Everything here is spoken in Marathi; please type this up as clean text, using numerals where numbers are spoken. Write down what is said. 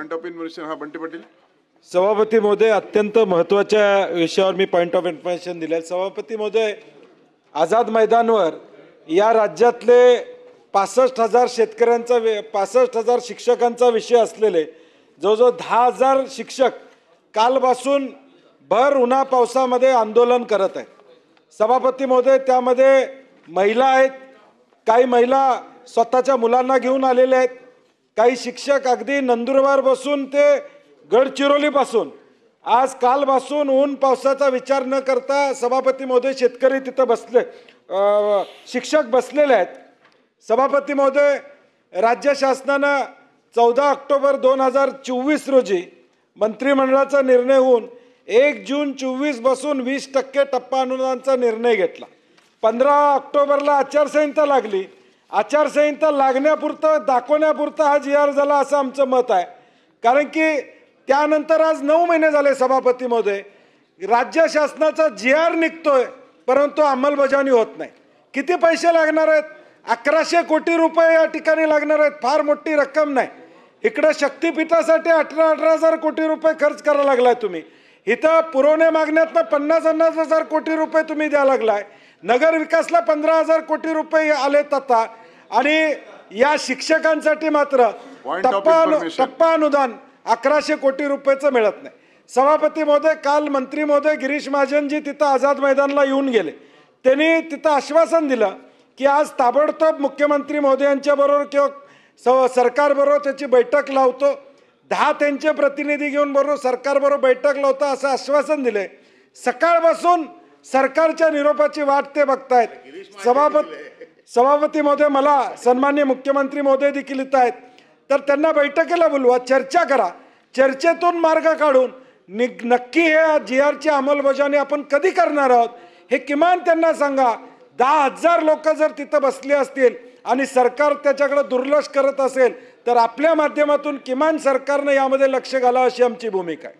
Point of information. हा, बंटी पाटील. सभापती महोदय, अत्यंत महत्त्वाच्या विषयावर मी पॉइंट ऑफ इन्फॉर्मेशन दिले. सभापती महोदय, आझाद मैदानवर या राज्यातले 65,000 शेतकऱ्यांचा 65,000 शिक्षकांचा विषय असलेले जवळजवळ 10,000 शिक्षक कालपासून भर उन्हा पावसामध्ये आंदोलन करत आहेत. सभापती महोदय, त्यामध्ये महिला आहेत, काही महिला स्वतःच्या मुलांना घेऊन आलेले आहेत, काही शिक्षक अगदी नंदुरबार बसून ते गडचिरोलीपासून आज कालपासून ऊन पावसाचा विचार न करता सभापती महोदय शेतकरी तिथं बसले, शिक्षक बसलेले आहेत. सभापती महोदय, राज्य शासनानं 14 ऑक्टोबर 2024 रोजी मंत्रिमंडळाचा निर्णय होऊन 1 जून 24 पासून 20% टप्पा अनुदानाचा निर्णय घेतला. 15 ऑक्टोबरला आचारसंहिता लागली. आचारसंहिता लागण्यापुरतं दाखवण्यापुरतं हा GR झाला असं आमचं मत आहे. कारण की त्यानंतर आज 9 महिने झाले सभापती महोदय, राज्य शासनाचा GR निघतोय परंतु अंमलबजावणी होत नाही. किती पैसे लागणार आहेत? 1100 कोटी रुपये या ठिकाणी लागणार आहेत. फार मोठी रक्कम नाही. इकडे शक्तीपीठासाठी 18,000 कोटी रुपये खर्च करायला लागलाय तुम्ही. इथं पुरवणे मागण्यातनं 50,000 कोटी रुपये तुम्ही द्यायला लागलाय. नगर विकासला 15,000 कोटी रुपये आलेत आता. आणि या शिक्षकांसाठी मात्र टप्पा अनुदान 1100 कोटी रुपयेचं मिळत नाही. सभापती महोदय, काल मंत्री महोदय गिरीश महाजनजी तिथं आझाद मैदानला येऊन गेले. त्यांनी तिथं आश्वासन दिलं की आज ताबडतोब मुख्यमंत्री महोदयांच्या बरोबर किंवा सरकारबरोबर त्याची बैठक लावतो, 10 त्यांचे प्रतिनिधी घेऊन बरोबर सरकारबरोबर बैठक लावतो असं आश्वासन दिले. सकाळपासून सरकारच्या निरोपाची वाट ते बघतायत. सभापती महोदय, मला सन्माननीय मुख्यमंत्री महोदय देखील इथं आहेत, तर त्यांना बैठकीला बोलवा, चर्चा करा. चर्चेतून मार्ग काढून नक्की हे GRची अंमलबजावणी आपण कधी करणार आहोत हे किमान त्यांना सांगा. 10,000 लोक जर तिथं बसले असतील आणि सरकार त्याच्याकडे दुर्लक्ष करत असेल तर आपल्या माध्यमातून किमान सरकारने यामध्ये लक्ष घालावं अशी आमची भूमिका आहे.